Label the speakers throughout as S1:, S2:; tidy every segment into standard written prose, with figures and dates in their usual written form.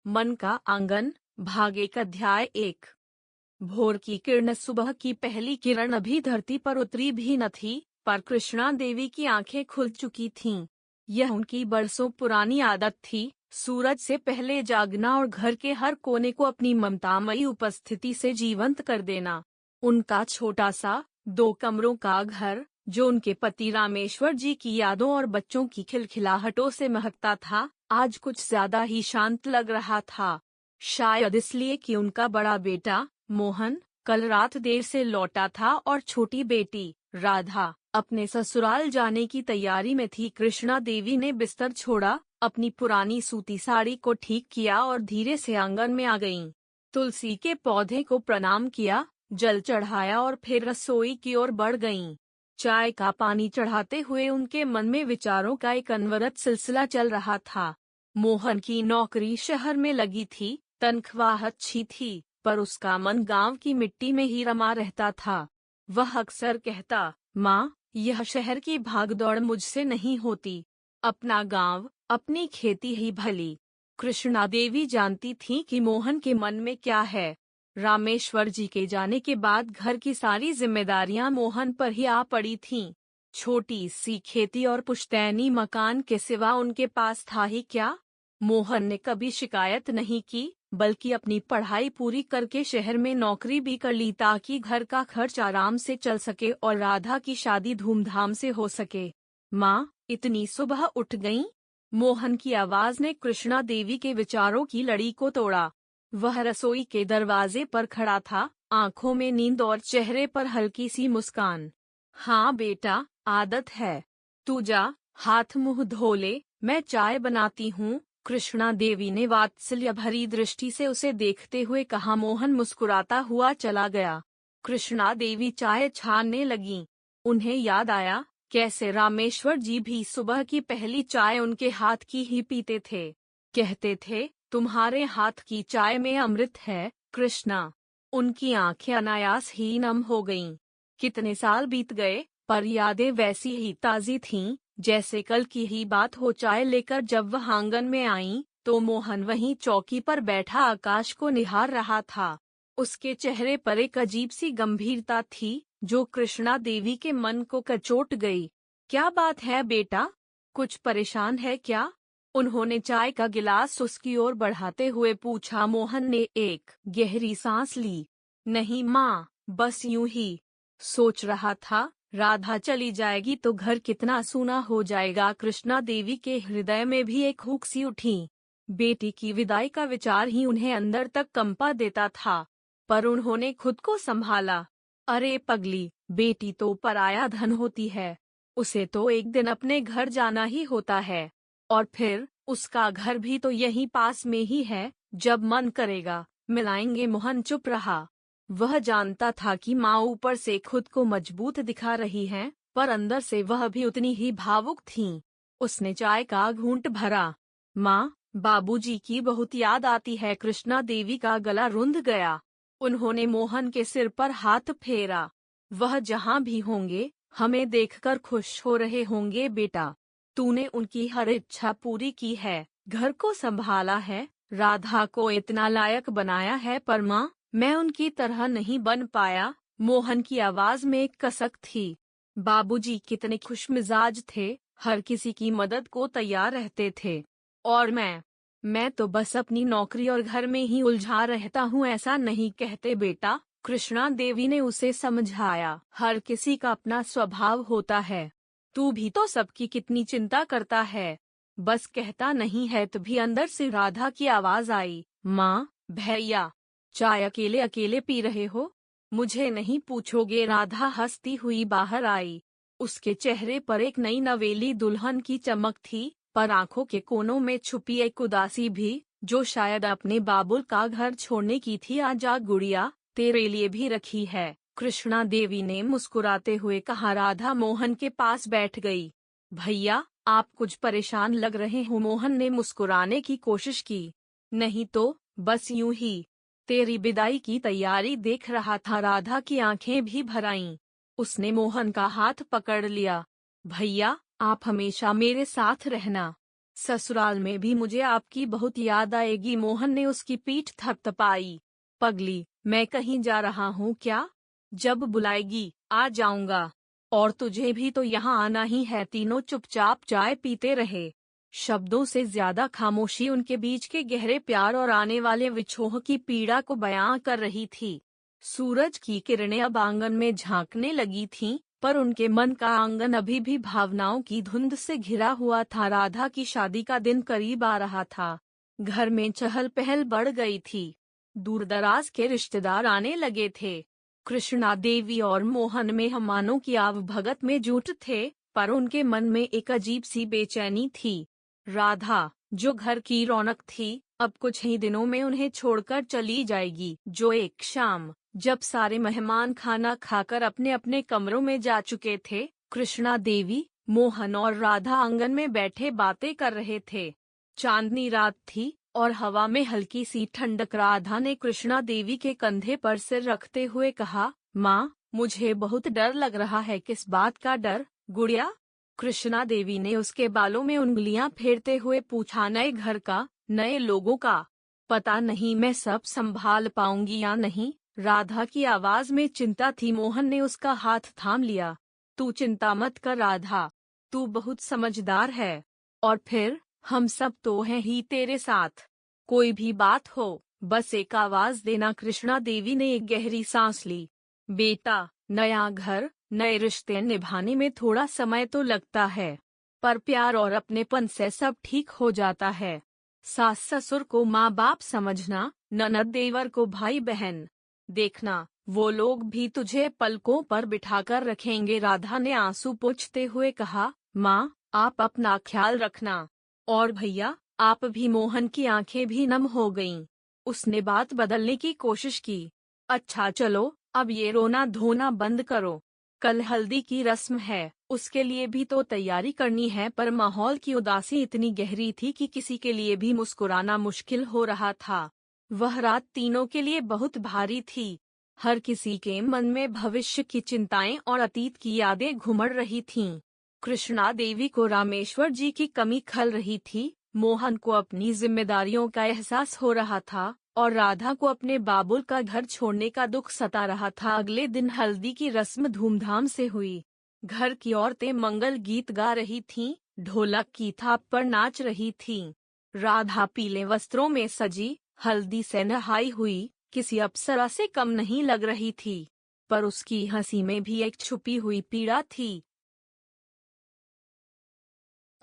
S1: मन का आंगन, भाग 1 अध्याय 1। भोर की किरण, सुबह की पहली किरण अभी धरती पर उतरी भी न थी, पर कृष्णा देवी की आंखें खुल चुकी थीं। यह उनकी बरसों पुरानी आदत थी, सूरज से पहले जागना और घर के हर कोने को अपनी ममतामयी उपस्थिति से जीवंत कर देना। उनका छोटा सा 2 कमरों का घर, जो उनके पति रामेश्वर जी की यादों और बच्चों की खिलखिलाहटों से महकता था, आज कुछ ज्यादा ही शांत लग रहा था। शायद इसलिए कि उनका बड़ा बेटा मोहन कल रात देर से लौटा था और छोटी बेटी राधा अपने ससुराल जाने की तैयारी में थी। कृष्णा देवी ने बिस्तर छोड़ा, अपनी पुरानी सूती साड़ी को ठीक किया और धीरे से आंगन में आ गईं। तुलसी के पौधे को प्रणाम किया, जल चढ़ाया और फिर रसोई की ओर बढ़ गईं। चाय का पानी चढ़ाते हुए उनके मन में विचारों का एक अनवरत सिलसिला चल रहा था। मोहन की नौकरी शहर में लगी थी, तनख्वाह अच्छी थी, पर उसका मन गांव की मिट्टी में ही रमा रहता था। वह अक्सर कहता, माँ, यह शहर की भागदौड़ मुझसे नहीं होती। अपना गांव, अपनी खेती ही भली। कृष्णा देवी जानती थी कि मोहन के मन में क्या है। रामेश्वर जी के जाने के बाद घर की सारी जिम्मेदारियां मोहन पर ही आ पड़ी थीं। छोटी सी खेती और पुश्तैनी मकान के सिवा उनके पास था ही क्या। मोहन ने कभी शिकायत नहीं की, बल्कि अपनी पढ़ाई पूरी करके शहर में नौकरी भी कर ली ताकि घर का खर्च आराम से चल सके और राधा की शादी धूमधाम से हो सके। माँ, इतनी सुबह उठ गईं? मोहन की आवाज ने कृष्णा देवी के विचारों की लड़ी को तोड़ा। वह रसोई के दरवाजे पर खड़ा था, आंखों में नींद और चेहरे पर हल्की सी मुस्कान। हाँ बेटा, आदत है। तू जा, हाथ मुंह धो ले, मैं चाय बनाती हूँ। कृष्णा देवी ने वात्सल्य भरी दृष्टि से उसे देखते हुए कहा। मोहन मुस्कुराता हुआ चला गया। कृष्णा देवी चाय छानने लगीं। उन्हें याद आया, कैसे रामेश्वर जी भी सुबह की पहली चाय उनके हाथ की ही पीते थे। कहते थे, तुम्हारे हाथ की चाय में अमृत है कृष्णा। उनकी आंखें अनायास ही नम हो गईं। कितने साल बीत गए, पर यादें वैसी ही ताजी थीं, जैसे कल की ही बात हो। चाय लेकर जब वह आंगन में आईं, तो मोहन वहीं चौकी पर बैठा आकाश को निहार रहा था। उसके चेहरे पर एक अजीब सी गंभीरता थी, जो कृष्णा देवी के मन को कचोट गई। क्या बात है बेटा, कुछ परेशान है क्या? उन्होंने चाय का गिलास उसकी ओर बढ़ाते हुए पूछा। मोहन ने एक गहरी सांस ली। नहीं माँ, बस यूं ही सोच रहा था, राधा चली जाएगी तो घर कितना सूना हो जाएगा। कृष्णा देवी के हृदय में भी एक हुक सी उठी। बेटी की विदाई का विचार ही उन्हें अंदर तक कंपा देता था, पर उन्होंने खुद को संभाला। अरे पगली, बेटी तो पराया धन होती है, उसे तो एक दिन अपने घर जाना ही होता है, और फिर उसका घर भी तो यहीं पास में ही है, जब मन करेगा मिलाएंगे। मोहन चुप रहा। वह जानता था कि माँ ऊपर से खुद को मजबूत दिखा रही हैं, पर अंदर से वह भी उतनी ही भावुक थीं। उसने चाय का घूंट भरा। माँ, बाबूजी की बहुत याद आती है। कृष्णा देवी का गला रुंध गया। उन्होंने मोहन के सिर पर हाथ फेरा। वह जहाँ भी होंगे, हमें देखकर खुश हो रहे होंगे बेटा। तूने उनकी हर इच्छा पूरी की है, घर को संभाला है, राधा को इतना लायक बनाया है, पर माँ, मैं उनकी तरह नहीं बन पाया। मोहन की आवाज में एक कसक थी। बाबूजी कितने खुशमिजाज थे, हर किसी की मदद को तैयार रहते थे, और मैं तो बस अपनी नौकरी और घर में ही उलझा रहता हूँ। ऐसा नहीं कहते बेटा, कृष्णा देवी ने उसे समझाया। हर किसी का अपना स्वभाव होता है। तू भी तो सबकी कितनी चिंता करता है, बस कहता नहीं है। तभी अंदर से राधा की आवाज आई। माँ, भैया चाय अकेले अकेले पी रहे हो? मुझे नहीं पूछोगे? राधा हंसती हुई बाहर आई। उसके चेहरे पर एक नई नवेली दुल्हन की चमक थी, पर आंखों के कोनों में छुपी एक उदासी भी, जो शायद अपने बाबुल का घर छोड़ने की थी। आजा गुड़िया, तेरे लिए भी रखी है। कृष्णा देवी ने मुस्कुराते हुए कहा। राधा मोहन के पास बैठ गई। भैया, आप कुछ परेशान लग रहे हो। मोहन ने मुस्कुराने की कोशिश की। नहीं तो, बस यूं ही तेरी विदाई की तैयारी देख रहा था। राधा की आंखें भी भर आईं। उसने मोहन का हाथ पकड़ लिया। भैया, आप हमेशा मेरे साथ रहना। ससुराल में भी मुझे आपकी बहुत याद आएगी। मोहन ने उसकी पीठ थपथपाई। पगली, मैं कहीं जा रहा हूँ क्या? जब बुलाएगी आ जाऊंगा। और तुझे भी तो यहाँ आना ही है। तीनों चुपचाप चाय पीते रहे। शब्दों से ज्यादा खामोशी उनके बीच के गहरे प्यार और आने वाले विछोह की पीड़ा को बयां कर रही थी। सूरज की किरणें अब आंगन में झांकने लगी थीं, पर उनके मन का आंगन अभी भी भावनाओं की धुंध से घिरा हुआ था। राधा की शादी का दिन करीब आ रहा था। घर में चहल पहल बढ़ गई थी। दूरदराज के रिश्तेदार आने लगे थे। कृष्णा देवी और मोहन मेहमानों की आवभगत में जुट थे, पर उनके मन में एक अजीब सी बेचैनी थी। राधा, जो घर की रौनक थी, अब कुछ ही दिनों में उन्हें छोड़कर चली जाएगी। जो एक शाम, जब सारे मेहमान खाना खाकर अपने अपने कमरों में जा चुके थे, कृष्णा देवी, मोहन और राधा आंगन में बैठे बातें कर रहे थे। चांदनी रात थी और हवा में हल्की सी ठंडक। राधा ने कृष्णा देवी के कंधे पर सिर रखते हुए कहा, माँ, मुझे बहुत डर लग रहा है। किस बात का डर, गुड़िया? कृष्णा देवी ने उसके बालों में उंगलियां फेरते हुए पूछा। नए घर का, नए लोगों का। पता नहीं मैं सब संभाल पाऊंगी या नहीं। राधा की आवाज में चिंता थी। मोहन ने उसका हाथ थाम लिया। तू चिंता मत कर राधा, तू बहुत समझदार है। और फिर हम सब तो हैं ही तेरे साथ। कोई भी बात हो, बस एक आवाज देना। कृष्णा देवी ने एक गहरी सांस ली। बेटा, नया घर, नए रिश्ते निभाने में थोड़ा समय तो लगता है, पर प्यार और अपनेपन से सब ठीक हो जाता है। सास ससुर को माँ बाप समझना, ननद देवर को भाई बहन। देखना, वो लोग भी तुझे पलकों पर बिठाकर रखेंगे। राधा ने आंसू पोंछते हुए कहा, माँ, आप अपना ख्याल रखना। और भैया, आप भी। मोहन की आंखें भी नम हो गईं। उसने बात बदलने की कोशिश की। अच्छा चलो, अब ये रोना धोना बंद करो। कल हल्दी की रस्म है, उसके लिए भी तो तैयारी करनी है। पर माहौल की उदासी इतनी गहरी थी कि किसी के लिए भी मुस्कुराना मुश्किल हो रहा था। वह रात तीनों के लिए बहुत भारी थी। हर किसी के मन में भविष्य की चिंताएं और अतीत की यादें घुमड़ रही थीं। कृष्णा देवी को रामेश्वर जी की कमी खल रही थी, मोहन को अपनी जिम्मेदारियों का एहसास हो रहा था, और राधा को अपने बाबुल का घर छोड़ने का दुख सता रहा था। अगले दिन हल्दी की रस्म धूमधाम से हुई। घर की औरतें मंगल गीत गा रही थीं, ढोलक की थाप पर नाच रही थीं। राधा पीले वस्त्रों में सजी, हल्दी से नहाई हुई, किसी अप्सरा से कम नहीं लग रही थी। पर उसकी हंसी में भी एक छुपी हुई पीड़ा थी।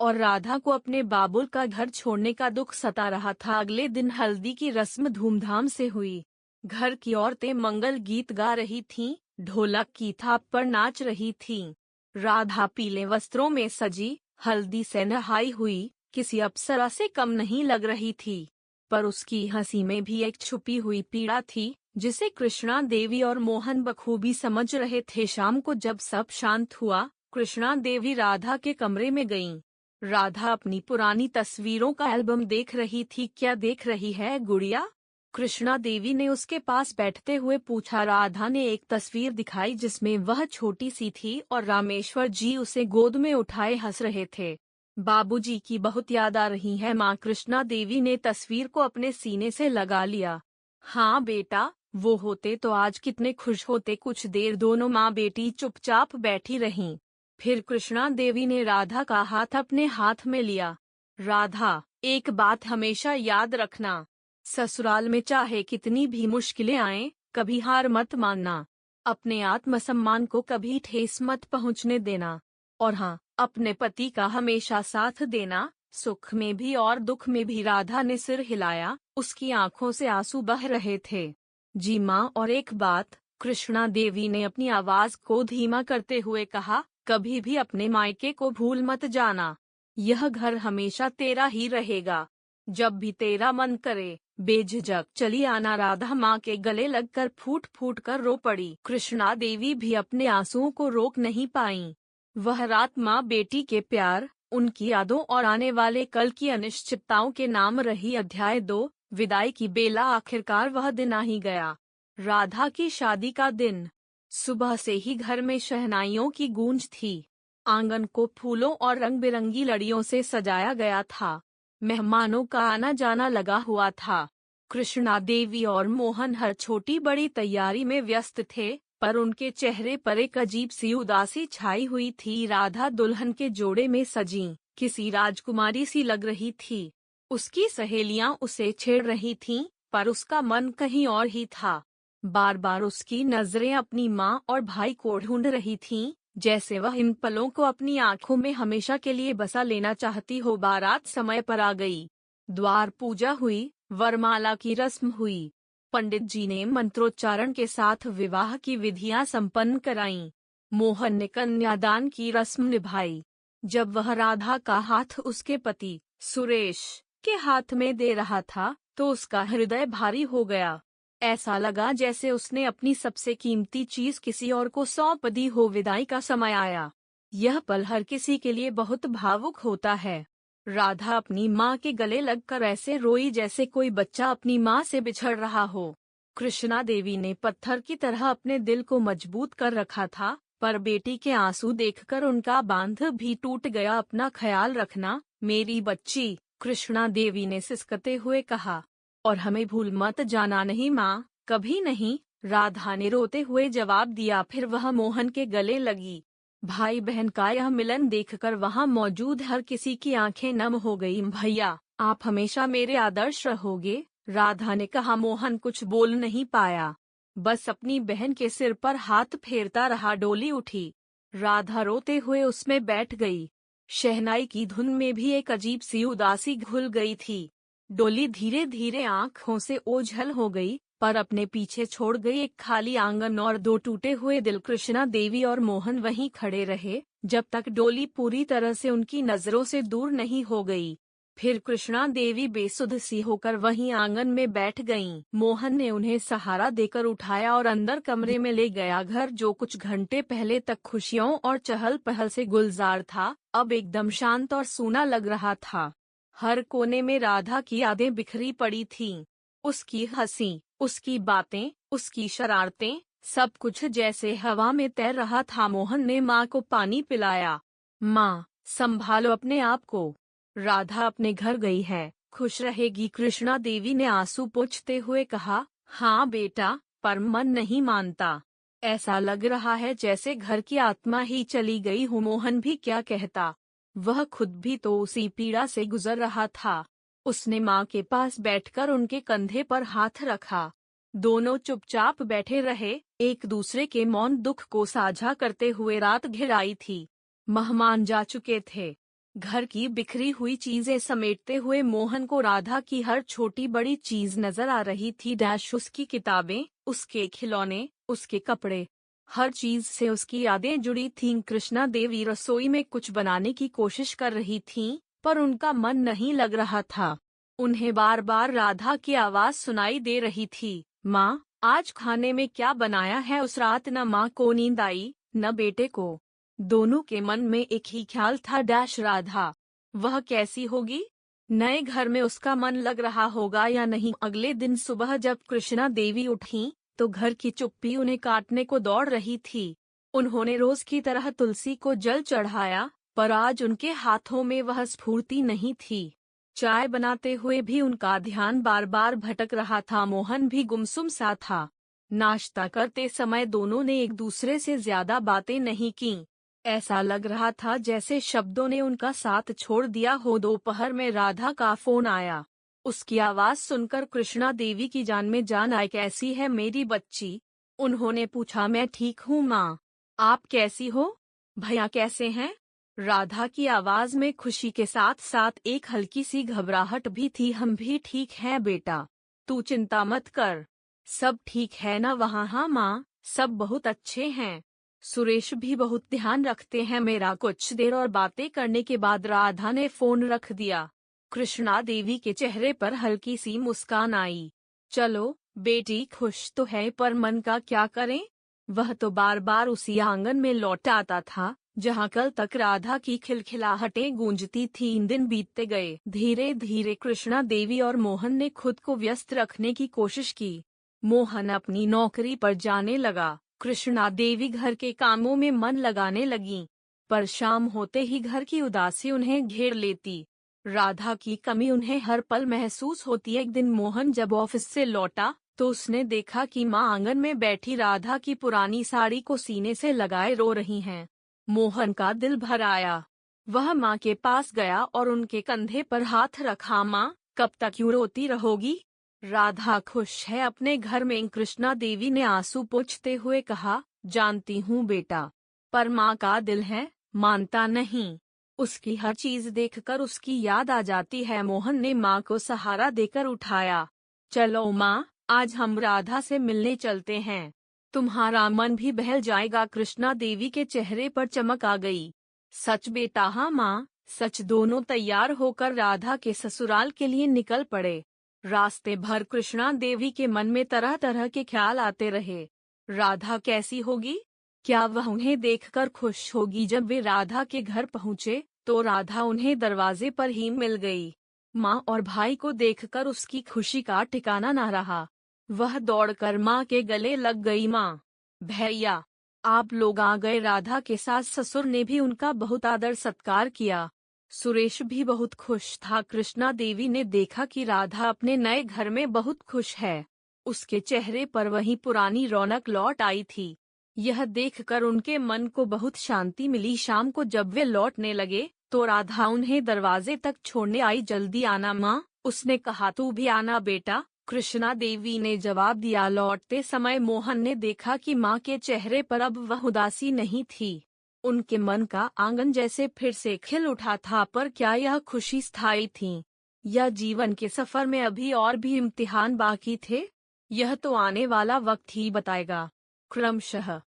S1: और राधा को अपने बाबुल का घर छोड़ने का दुख सता रहा था। अगले दिन हल्दी की रस्म धूमधाम से हुई। घर की औरतें मंगल गीत गा रही थीं, ढोलक की थाप पर नाच रही थीं। राधा पीले वस्त्रों में सजी, हल्दी से नहाई हुई, किसी अप्सरा से कम नहीं लग रही थी। पर उसकी हंसी में भी एक छुपी हुई पीड़ा थी, जिसे कृष्णा देवी और मोहन बखूबी समझ रहे थे। शाम को जब सब शांत हुआ, कृष्णा देवी राधा के कमरे में गईं। राधा अपनी पुरानी तस्वीरों का एल्बम देख रही थी। क्या देख रही है गुड़िया? कृष्णा देवी ने उसके पास बैठते हुए पूछा। राधा ने एक तस्वीर दिखाई जिसमें वह छोटी सी थी और रामेश्वर जी उसे गोद में उठाए हंस रहे थे। बाबूजी की बहुत याद आ रही है माँ। कृष्णा देवी ने तस्वीर को अपने सीने से लगा लिया। हाँ बेटा, वो होते तो आज कितने खुश होते। कुछ देर दोनों माँ बेटी चुपचाप बैठी रहीं। फिर कृष्णा देवी ने राधा का हाथ अपने हाथ में लिया। राधा, एक बात हमेशा याद रखना, ससुराल में चाहे कितनी भी मुश्किलें आएं, कभी हार मत मानना। अपने आत्मसम्मान को कभी ठेस मत पहुंचने देना। और हाँ, अपने पति का हमेशा साथ देना, सुख में भी और दुख में भी। राधा ने सिर हिलाया, उसकी आंखों से आंसू बह रहे थे। जी माँ, और एक बात, कृष्णा देवी ने अपनी आवाज को धीमा करते हुए कहा, कभी भी अपने मायके को भूल मत जाना। यह घर हमेशा तेरा ही रहेगा। जब भी तेरा मन करे, बेझिझक चली आना। राधा माँ के गले लगकर फूट फूट कर रो पड़ी। कृष्णा देवी भी अपने आंसुओं को रोक नहीं पाईं। वह रात माँ बेटी के प्यार, उनकी यादों और आने वाले कल की अनिश्चितताओं के नाम रही। अध्याय 2, विदाई की बेला। आखिरकार वह दिन आ ही गया, राधा की शादी का दिन। सुबह से ही घर में शहनाइयों की गूंज थी। आंगन को फूलों और रंग बिरंगी लड़ियों से सजाया गया था। मेहमानों का आना जाना लगा हुआ था। कृष्णा देवी और मोहन हर छोटी बड़ी तैयारी में व्यस्त थे, पर उनके चेहरे पर एक अजीब सी उदासी छाई हुई थी। राधा दुल्हन के जोड़े में सजी किसी राजकुमारी सी लग रही थी। उसकी सहेलियां उसे छेड़ रही थीं, पर उसका मन कहीं और ही था। बार बार उसकी नजरें अपनी माँ और भाई को ढूंढ रही थीं, जैसे वह इन पलों को अपनी आंखों में हमेशा के लिए बसा लेना चाहती हो। बारात समय पर आ गई। द्वार पूजा हुई, वरमाला की रस्म हुई। पंडित जी ने मंत्रोच्चारण के साथ विवाह की विधियां संपन्न कराईं। मोहन ने कन्यादान की रस्म निभाई। जब वह राधा का हाथ उसके पति सुरेश के हाथ में दे रहा था, तो उसका हृदय भारी हो गया। ऐसा लगा जैसे उसने अपनी सबसे कीमती चीज किसी और को सौंप दी हो। विदाई का समय आया। यह पल हर किसी के लिए बहुत भावुक होता है। राधा अपनी माँ के गले लगकर ऐसे रोई जैसे कोई बच्चा अपनी माँ से बिछड़ रहा हो। कृष्णा देवी ने पत्थर की तरह अपने दिल को मजबूत कर रखा था, पर बेटी के आंसू देखकर उनका बांध भी टूट गया। अपना ख्याल रखना मेरी बच्ची, कृष्णा देवी ने सिसकते हुए कहा। और हमें भूल मत जाना। नहीं माँ, कभी नहीं, राधा ने रोते हुए जवाब दिया। फिर वह मोहन के गले लगी। भाई बहन का यह मिलन देखकर वहां मौजूद हर किसी की आंखें नम हो गईं। भैया, आप हमेशा मेरे आदर्श रहोगे, राधा ने कहा। मोहन कुछ बोल नहीं पाया, बस अपनी बहन के सिर पर हाथ फेरता रहा। डोली उठी। राधा रोते हुए उसमें बैठ गई। शहनाई की धुन में भी एक अजीब सी उदासी घुल गई थी। डोली धीरे धीरे आंखों से ओझल हो गई, पर अपने पीछे छोड़ गई एक खाली आंगन और दो टूटे हुए दिल। कृष्णा देवी और मोहन वहीं खड़े रहे, जब तक डोली पूरी तरह से उनकी नजरों से दूर नहीं हो गई। फिर कृष्णा देवी बेसुध सी होकर वहीं आंगन में बैठ गईं। मोहन ने उन्हें सहारा देकर उठाया और अंदर कमरे में ले गया। घर जो कुछ घंटे पहले तक खुशियों और चहल पहल से गुलजार था, अब एकदम शांत और सूना लग रहा था। हर कोने में राधा की यादें बिखरी पड़ी थीं। उसकी हंसी, उसकी बातें, उसकी शरारतें, सब कुछ जैसे हवा में तैर रहा था। मोहन ने माँ को पानी पिलाया। माँ, संभालो अपने आप को, राधा अपने घर गई है, खुश रहेगी, कृष्णा देवी ने आंसू पोंछते हुए कहा। हाँ बेटा, पर मन नहीं मानता। ऐसा लग रहा है जैसे घर की आत्मा ही चली गई हो। मोहन भी क्या कहता, वह खुद भी तो उसी पीड़ा से गुजर रहा था। उसने माँ के पास बैठकर उनके कंधे पर हाथ रखा। दोनों चुपचाप बैठे रहे, एक दूसरे के मौन दुख को साझा करते हुए। रात घिर आई थी। मेहमान जा चुके थे। घर की बिखरी हुई चीजें समेटते हुए मोहन को राधा की हर छोटी बड़ी चीज नजर आ रही थी। उसकी किताबें, उसके खिलौने, उसके कपड़े, हर चीज से उसकी यादें जुड़ी थीं। कृष्णा देवी रसोई में कुछ बनाने की कोशिश कर रही थीं, पर उनका मन नहीं लग रहा था। उन्हें बार बार राधा की आवाज सुनाई दे रही थी। माँ, आज खाने में क्या बनाया है? उस रात न माँ को नींद आई, न बेटे को। दोनों के मन में एक ही ख्याल था। राधा, वह कैसी होगी? नए घर में उसका मन लग रहा होगा या नहीं? अगले दिन सुबह जब कृष्णा देवी उठी, तो घर की चुप्पी उन्हें काटने को दौड़ रही थी। उन्होंने रोज की तरह तुलसी को जल चढ़ाया, पर आज उनके हाथों में वह स्फूर्ति नहीं थी। चाय बनाते हुए भी उनका ध्यान बार बार भटक रहा था। मोहन भी गुमसुम सा था। नाश्ता करते समय दोनों ने एक दूसरे से ज्यादा बातें नहीं कीं। ऐसा लग रहा था जैसे शब्दों ने उनका साथ छोड़ दिया हो। दोपहर में राधा का फोन आया। उसकी आवाज सुनकर कृष्णा देवी की जान में जान आई। कैसी है मेरी बच्ची? उन्होंने पूछा। मैं ठीक हूँ माँ, आप कैसी हो? भैया कैसे हैं? राधा की आवाज में खुशी के साथ साथ एक हल्की सी घबराहट भी थी। हम भी ठीक हैं बेटा, तू चिंता मत कर। सब ठीक है ना वहाँ? हाँ माँ, सब बहुत अच्छे हैं। सुरेश भी बहुत ध्यान रखते हैं मेरा। कुछ देर और बातें करने के बाद राधा ने फोन रख दिया। कृष्णा देवी के चेहरे पर हल्की सी मुस्कान आई। चलो बेटी खुश तो है, पर मन का क्या करें? वह तो बार बार उसी आंगन में लौट आता था, जहाँ कल तक राधा की खिलखिलाहटें गूंजती थीं। दिन बीतते गए। धीरे धीरे कृष्णा देवी और मोहन ने खुद को व्यस्त रखने की कोशिश की। मोहन अपनी नौकरी पर जाने लगा। कृष्णा देवी घर के कामों में मन लगाने लगीं, पर शाम होते ही घर की उदासी उन्हें घेर लेती। राधा की कमी उन्हें हर पल महसूस होती। एक दिन मोहन जब ऑफिस से लौटा तो उसने देखा कि माँ आंगन में बैठी राधा की पुरानी साड़ी को सीने से लगाए रो रही हैं। मोहन का दिल भर आया। वह माँ के पास गया और उनके कंधे पर हाथ रखा। माँ, कब तक यूं रोती रहोगी? राधा खुश है अपने घर में, कृष्णा देवी ने आंसू पोंछते हुए कहा। जानती हूँ बेटा, पर माँ का दिल है, मानता नहीं। उसकी हर चीज देखकर उसकी याद आ जाती है। मोहन ने माँ को सहारा देकर उठाया। चलो माँ, आज हम राधा से मिलने चलते हैं। तुम्हारा मन भी बहल जाएगा। कृष्णा देवी के चेहरे पर चमक आ गई। सच बेटा? हाँ माँ, सच। दोनों तैयार होकर राधा के ससुराल के लिए निकल पड़े। रास्ते भर कृष्णा देवी के मन में तरह तरह के ख्याल आते रहे। राधा कैसी होगी? क्या वह उन्हें देखकर खुश होगी? जब वे राधा के घर पहुँचे तो राधा उन्हें दरवाजे पर ही मिल गई। माँ और भाई को देखकर उसकी खुशी का ठिकाना न रहा। वह दौड़कर माँ के गले लग गई। माँ, भैया, आप लोग आ गए। राधा के सास ससुर ने भी उनका बहुत आदर सत्कार किया। सुरेश भी बहुत खुश था। कृष्णा देवी ने देखा कि राधा अपने नए घर में बहुत खुश है। उसके चेहरे पर वही पुरानी रौनक लौट आई थी। यह देखकर उनके मन को बहुत शांति मिली। शाम को जब वे लौटने लगे तो राधा उन्हें दरवाजे तक छोड़ने आई। जल्दी आना माँ, उसने कहा। तू भी आना बेटा, कृष्णा देवी ने जवाब दिया। लौटते समय मोहन ने देखा कि माँ के चेहरे पर अब वह उदासी नहीं थी। उनके मन का आंगन जैसे फिर से खिल उठा था। पर क्या यह खुशी स्थायी थी, या जीवन के सफर में अभी और भी इम्तिहान बाकी थे? यह तो आने वाला वक्त ही बताएगा। क्रमशः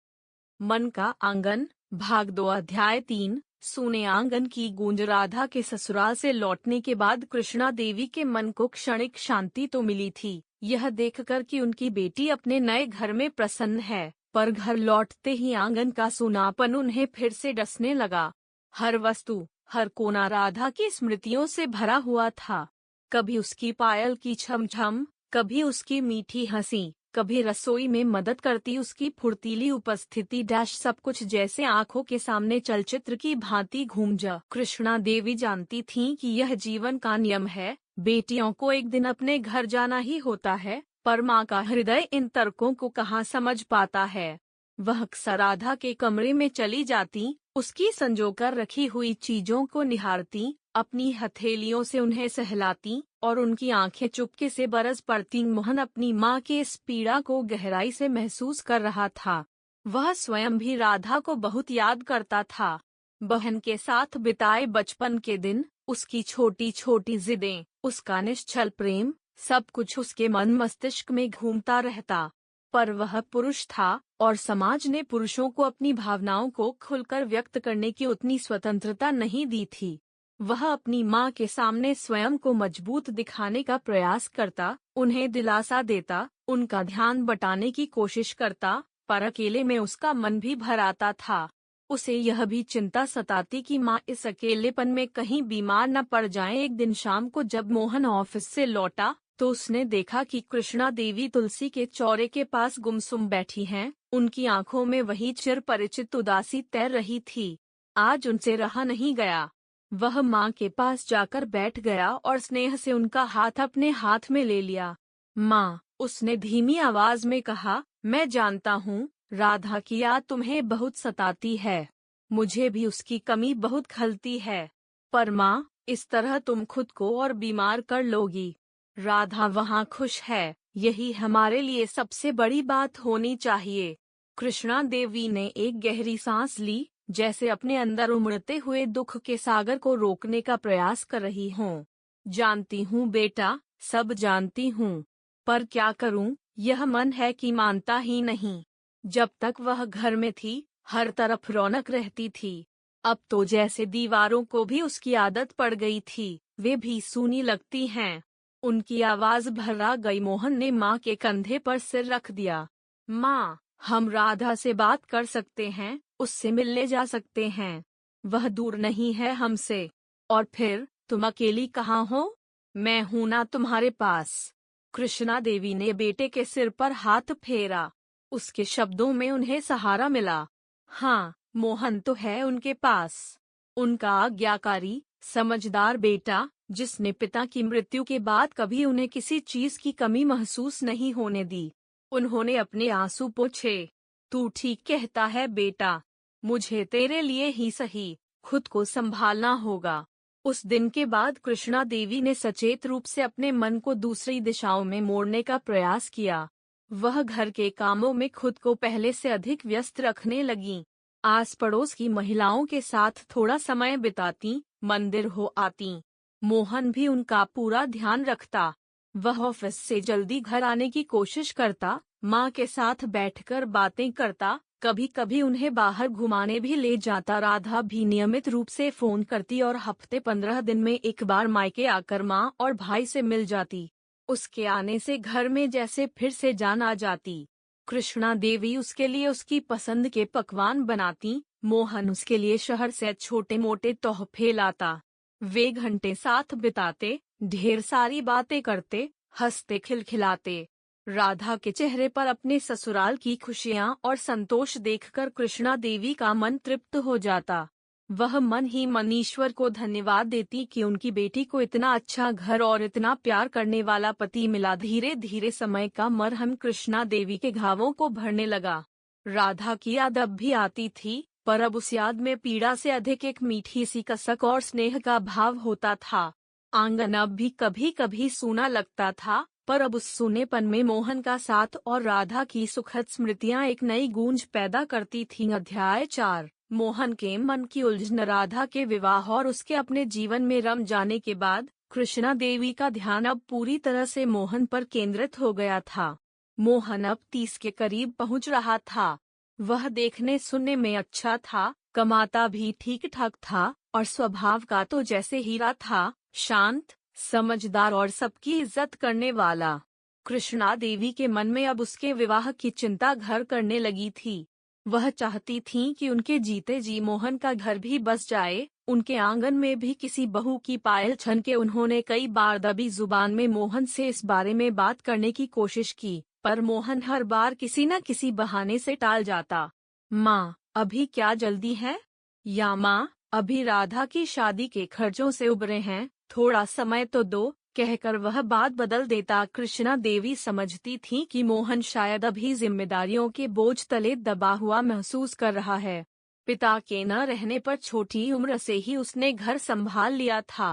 S1: मन का आंगन, भाग 2, अध्याय 3। सूने आंगन की गूंज। राधा के ससुराल से लौटने के बाद कृष्णा देवी के मन को क्षणिक शांति तो मिली थी, यह देखकर कि उनकी बेटी अपने नए घर में प्रसन्न है। पर घर लौटते ही आंगन का सूनापन उन्हें फिर से डसने लगा। हर वस्तु, हर कोना राधा की स्मृतियों से भरा हुआ था। कभी उसकी पायल की छम छम, कभी उसकी मीठी हंसी, कभी रसोई में मदद करती उसकी फुर्तीली उपस्थिति। सब कुछ जैसे आंखों के सामने चलचित्र की भांति घूम जा। कृष्णा देवी जानती थीं कि यह जीवन का नियम है, बेटियों को एक दिन अपने घर जाना ही होता है। पर माँ का हृदय इन तर्कों को कहाँ समझ पाता है। वह अक्सर राधा के कमरे में चली जाती, उसकी संजोकर रखी हुई चीजों को निहारती, अपनी हथेलियों से उन्हें सहलाती और उनकी आंखें चुपके से बरस पड़ती। मोहन अपनी माँ के इस पीड़ा को गहराई से महसूस कर रहा था। वह स्वयं भी राधा को बहुत याद करता था। बहन के साथ बिताए बचपन के दिन, उसकी छोटी छोटी जिदें, उसका निश्चल प्रेम, सब कुछ उसके मन मस्तिष्क में घूमता रहता। पर वह पुरुष था और समाज ने पुरुषों को अपनी भावनाओं को खुलकर व्यक्त करने की उतनी स्वतंत्रता नहीं दी थी। वह अपनी माँ के सामने स्वयं को मजबूत दिखाने का प्रयास करता, उन्हें दिलासा देता, उनका ध्यान बटाने की कोशिश करता, पर अकेले में उसका मन भी भर आता था। उसे यह भी चिंता सताती कि माँ इस अकेलेपन में कहीं बीमार न पड़ जाए। एक दिन शाम को जब मोहन ऑफिस से लौटा तो उसने देखा कि कृष्णा देवी तुलसी के चौरे के पास गुमसुम बैठी हैं। उनकी आंखों में वही चिर परिचित उदासी तैर रही थी। आज उनसे रहा नहीं गया। वह माँ के पास जाकर बैठ गया और स्नेह से उनका हाथ अपने हाथ में ले लिया। माँ, उसने धीमी आवाज में कहा, मैं जानता हूँ राधा की याद तुम्हें बहुत सताती है। मुझे भी उसकी कमी बहुत खलती है। पर माँ, इस तरह तुम खुद को और बीमार कर लोगी। राधा वहाँ खुश है, यही हमारे लिए सबसे बड़ी बात होनी चाहिए। कृष्णा देवी ने एक गहरी सांस ली, जैसे अपने अंदर उमड़ते हुए दुख के सागर को रोकने का प्रयास कर रही हों। जानती हूँ बेटा, सब जानती हूँ। पर क्या करूँ, यह मन है कि मानता ही नहीं। जब तक वह घर में थी, हर तरफ रौनक रहती थी। अब तो जैसे दीवारों को भी उसकी आदत पड़ गई थी, वे भी सूनी लगती हैं। उनकी आवाज भर्रा गई। मोहन ने माँ के कंधे पर सिर रख दिया। माँ, हम राधा से बात कर सकते हैं, उससे मिलने जा सकते हैं। वह दूर नहीं है हमसे। और फिर तुम अकेली कहाँ हो? मैं हूं ना तुम्हारे पास। कृष्णा देवी ने बेटे के सिर पर हाथ फेरा। उसके शब्दों में उन्हें सहारा मिला। हाँ, मोहन तो है उनके पास। उनका आज्ञाकारी, समझदार बेटा, जिसने पिता की मृत्यु के बाद कभी उन्हें किसी चीज की कमी महसूस नहीं होने दी। उन्होंने अपने आंसू पोंछे। तू ठीक कहता है बेटा, मुझे तेरे लिए ही सही खुद को संभालना होगा। उस दिन के बाद कृष्णा देवी ने सचेत रूप से अपने मन को दूसरी दिशाओं में मोड़ने का प्रयास किया। वह घर के कामों में खुद को पहले से अधिक व्यस्त रखने लगीं। आस पड़ोस की महिलाओं के साथ थोड़ा समय बिताती, मंदिर हो आती। मोहन भी उनका पूरा ध्यान रखता। वह ऑफिस से जल्दी घर आने की कोशिश करता, माँ के साथ बैठकर बातें करता, कभी कभी उन्हें बाहर घुमाने भी ले जाता। राधा भी नियमित रूप से फोन करती और हफ्ते 15 दिन में एक बार मायके आकर माँ और भाई से मिल जाती। उसके आने से घर में जैसे फिर से जान आ जाती। कृष्णा देवी उसके लिए उसकी पसंद के पकवान बनाती, मोहन उसके लिए शहर से छोटे मोटे तोहफे लाता। वे घंटे साथ बिताते, ढेर सारी बातें करते, हंसते खिलखिलाते। राधा के चेहरे पर अपने ससुराल की खुशियां और संतोष देखकर कृष्णा देवी का मन तृप्त हो जाता। वह मन ही मन ईश्वर को धन्यवाद देती कि उनकी बेटी को इतना अच्छा घर और इतना प्यार करने वाला पति मिला। धीरे धीरे समय का मरहम कृष्णा देवी के घावों को भरने लगा। राधा की याद अब भी आती थी, पर अब उस याद में पीड़ा से अधिक एक मीठी सी कसक और स्नेह का भाव होता था। आंगन अब भी कभी कभी सूना लगता था, पर अब उस सूनेपन में मोहन का साथ और राधा की सुखद स्मृतियां एक नई गूंज पैदा करती थीं। अध्याय 4। मोहन के मन की उलझन। राधा के विवाह और उसके अपने जीवन में रम जाने के बाद कृष्णा देवी का ध्यान अब पूरी तरह से मोहन पर केंद्रित हो गया था। मोहन अब 30 के करीब पहुंच रहा था। वह देखने सुनने में अच्छा था, कमाता भी ठीक ठाक था और स्वभाव का तो जैसे हीरा था, शांत, समझदार और सबकी इज्जत करने वाला। कृष्णा देवी के मन में अब उसके विवाह की चिंता घर करने लगी थी। वह चाहती थी कि उनके जीते जी मोहन का घर भी बस जाए, उनके आंगन में भी किसी बहू की पायल छनके। उन्होंने कई बार दबी जुबान में मोहन से इस बारे में बात करने की कोशिश की, पर मोहन हर बार किसी न किसी बहाने से टाल जाता। माँ, अभी क्या जल्दी है? या माँ, अभी राधा की शादी के खर्चों से उबरे हैं, थोड़ा समय तो दो, कहकर वह बात बदल देता। कृष्णा देवी समझती थी कि मोहन शायद अभी जिम्मेदारियों के बोझ तले दबा हुआ महसूस कर रहा है। पिता के न रहने पर छोटी उम्र से ही उसने घर संभाल लिया था।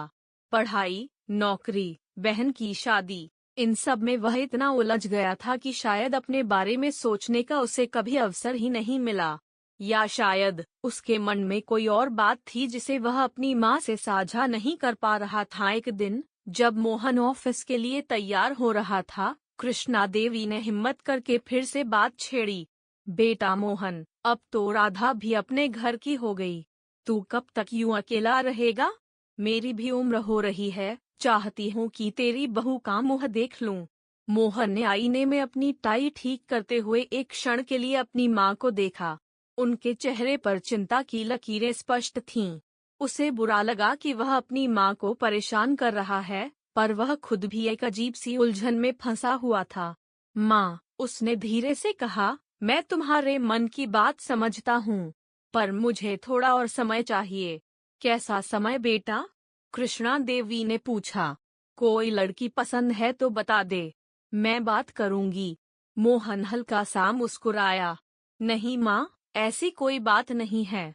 S1: पढ़ाई, नौकरी, बहन की शादी, इन सब में वह इतना उलझ गया था कि शायद अपने बारे में सोचने का उसे कभी अवसर ही नहीं मिला। या शायद उसके मन में कोई और बात थी जिसे वह अपनी माँ से साझा नहीं कर पा रहा था। एक दिन जब मोहन ऑफिस के लिए तैयार हो रहा था, कृष्णा देवी ने हिम्मत करके फिर से बात छेड़ी। बेटा मोहन, अब तो राधा भी अपने घर की हो गई। तू कब तक यूं अकेला रहेगा? मेरी भी उम्र हो रही है, चाहती हूँ कि तेरी बहू का मुँह देख लूं। मोहन ने आईने में अपनी टाई ठीक करते हुए एक क्षण के लिए अपनी माँ को देखा। उनके चेहरे पर चिंता की लकीरें स्पष्ट थीं। उसे बुरा लगा कि वह अपनी माँ को परेशान कर रहा है, पर वह खुद भी एक अजीब सी उलझन में फंसा हुआ था। माँ, उसने धीरे से कहा, मैं तुम्हारे मन की बात समझता हूँ, पर मुझे थोड़ा और समय चाहिए। कैसा समय बेटा? कृष्णा देवी ने पूछा। कोई लड़की पसंद है तो बता दे, मैं बात करूँगी। मोहन हल्का सा मुस्कुराया। नहीं माँ, ऐसी कोई बात नहीं है।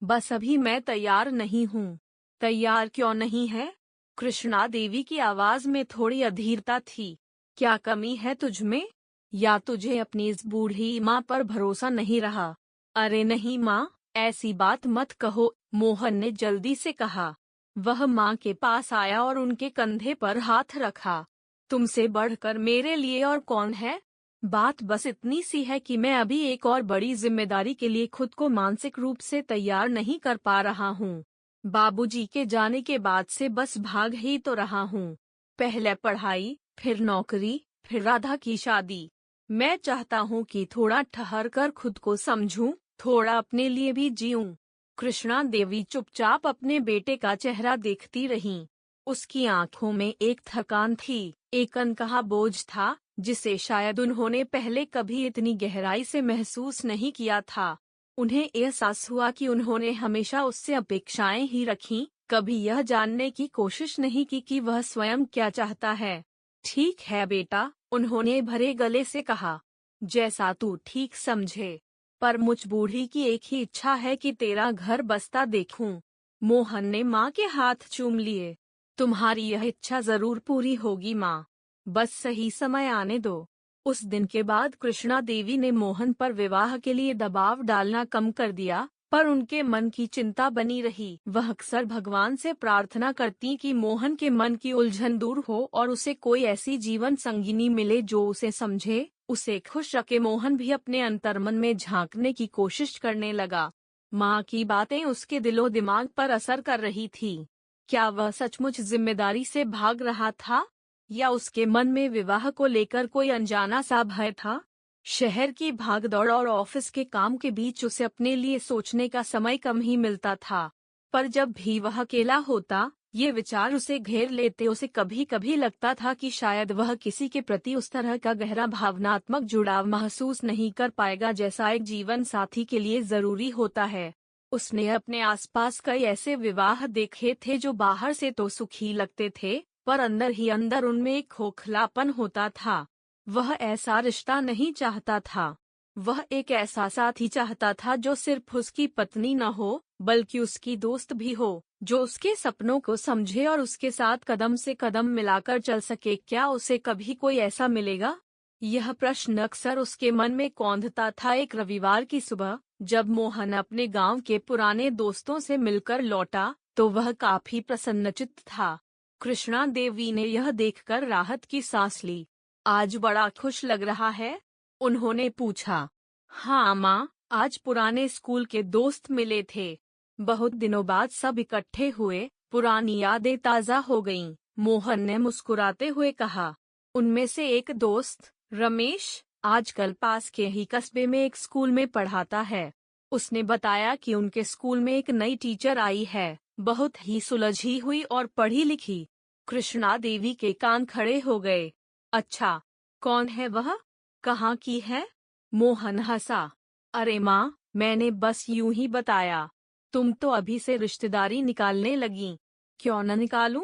S1: बस अभी मैं तैयार नहीं हूँ। तैयार क्यों नहीं है? कृष्णा देवी की आवाज में थोड़ी अधीरता थी। क्या कमी है तुझमें? या तुझे अपनी इस बूढ़ी माँ पर भरोसा नहीं रहा? अरे नहीं माँ, ऐसी बात मत कहो, मोहन ने जल्दी से कहा। वह माँ के पास आया और उनके कंधे पर हाथ रखा। तुमसे बढ़कर मेरे लिए और कौन है? बात बस इतनी सी है कि मैं अभी एक और बड़ी जिम्मेदारी के लिए खुद को मानसिक रूप से तैयार नहीं कर पा रहा हूँ। बाबूजी के जाने के बाद से बस भाग ही तो रहा हूँ। पहले पढ़ाई, फिर नौकरी, फिर राधा की शादी। मैं चाहता हूँ कि थोड़ा ठहर कर खुद को समझूं, थोड़ा अपने लिए भी जीऊं। कृष्णा देवी चुपचाप अपने बेटे का चेहरा देखती रहीं। उसकी आंखों में एक थकान थी, एक अनकहा बोझ था, जिसे शायद उन्होंने पहले कभी इतनी गहराई से महसूस नहीं किया था। उन्हें एहसास हुआ कि उन्होंने हमेशा उससे अपेक्षाएं ही रखीं, कभी यह जानने की कोशिश नहीं की कि वह स्वयं क्या चाहता है। ठीक है बेटा, उन्होंने भरे गले से कहा, जैसा तू ठीक समझे। पर मुझ बूढ़ी की एक ही इच्छा है कि तेरा घर बसता देखूं। मोहन ने माँ के हाथ चूम लिए। तुम्हारी यह इच्छा जरूर पूरी होगी माँ, बस सही समय आने दो। उस दिन के बाद कृष्णा देवी ने मोहन पर विवाह के लिए दबाव डालना कम कर दिया, पर उनके मन की चिंता बनी रही। वह अक्सर भगवान से प्रार्थना करती कि मोहन के मन की उलझन दूर हो और उसे कोई ऐसी जीवन संगिनी मिले जो उसे समझे, उसे खुश रखे। मोहन भी अपने अंतर्मन में झांकने की कोशिश करने लगा। माँ की बातें उसके दिलो दिमाग पर असर कर रही थी। क्या वह सचमुच जिम्मेदारी से भाग रहा था, या उसके मन में विवाह को लेकर कोई अनजाना सा भय था? शहर की भागदौड़ और ऑफिस के काम के बीच उसे अपने लिए सोचने का समय कम ही मिलता था। पर जब भी वह अकेला होता, ये विचार उसे घेर लेते। उसे कभी कभी लगता था कि शायद वह किसी के प्रति उस तरह का गहरा भावनात्मक जुड़ाव महसूस नहीं कर पाएगा जैसा एक जीवन साथी के लिए जरूरी होता है। उसने अपने आसपास कई ऐसे विवाह देखे थे जो बाहर से तो सुखी लगते थे, पर अंदर ही अंदर उनमें एक खोखलापन होता था। वह ऐसा रिश्ता नहीं चाहता था। वह एक ऐसा साथी चाहता था जो सिर्फ उसकी पत्नी न हो, बल्कि उसकी दोस्त भी हो, जो उसके सपनों को समझे और उसके साथ कदम से कदम मिलाकर चल सके। क्या उसे कभी कोई ऐसा मिलेगा? यह प्रश्न अक्सर उसके मन में कौंधता था। एक रविवार की सुबह, जब मोहन अपने गांव के पुराने दोस्तों से मिलकर लौटा, तो वह काफी प्रसन्नचित्त था। कृष्णा देवी ने यह देखकर राहत की सांस ली। आज बड़ा खुश लग रहा है? उन्होंने पूछा। हाँ माँ, आज पुराने स्कूल के दोस्त मिले थे। बहुत दिनों बाद सब इकट्ठे हुए, पुरानी यादें ताज़ा हो गईं। मोहन ने मुस्कुराते हुए कहा। उनमें से एक दोस्त, रमेश, आजकल पास के ही कस्बे में एक स्कूल में पढ़ाता है। उसने बताया कि उनके स्कूल में एक नई टीचर आई है, बहुत ही सुलझी हुई और पढ़ी लिखी। कृष्णा देवी के कान खड़े हो गए। अच्छा, कौन है वह? कहाँ की है? मोहन हंसा। अरे माँ, मैंने बस यूं ही बताया। तुम तो अभी से रिश्तेदारी निकालने लगी। क्यों न निकालूं?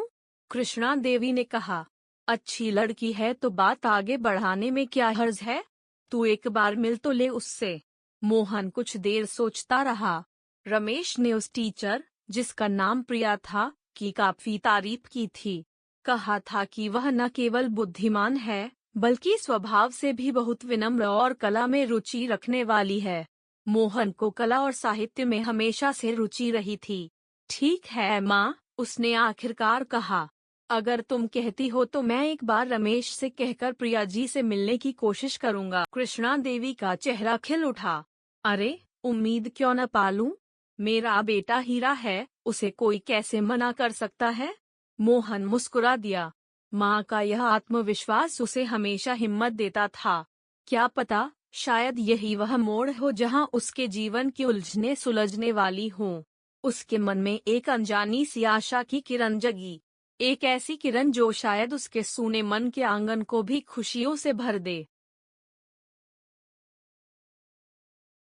S1: कृष्णा देवी ने कहा। अच्छी लड़की है तो बात आगे बढ़ाने में क्या हर्ज है? तू एक बार मिल तो ले उससे। मोहन कुछ देर सोचता रहा। रमेश ने उस टीचर, जिसका नाम प्रिया था, की काफी तारीफ की थी। कहा था कि वह न केवल बुद्धिमान है, बल्कि स्वभाव से भी बहुत विनम्र और कला में रुचि रखने वाली है। मोहन को कला और साहित्य में हमेशा से रुचि रही थी। ठीक है माँ, उसने आखिरकार कहा। अगर तुम कहती हो तो मैं एक बार रमेश से कहकर प्रिया जी से मिलने की कोशिश करूंगा। कृष्णा देवी का चेहरा खिल उठा। अरे, उम्मीद क्यों न पालूं? मेरा बेटा हीरा है, उसे कोई कैसे मना कर सकता है? मोहन मुस्कुरा दिया। माँ का यह आत्मविश्वास उसे हमेशा हिम्मत देता था। क्या पता, शायद यही वह मोड़ हो जहाँ उसके जीवन की उलझने सुलझने वाली हों। उसके मन में एक अनजानी सी आशा की किरण जगी, एक ऐसी किरण जो शायद उसके सूने मन के आंगन को भी खुशियों से भर दे।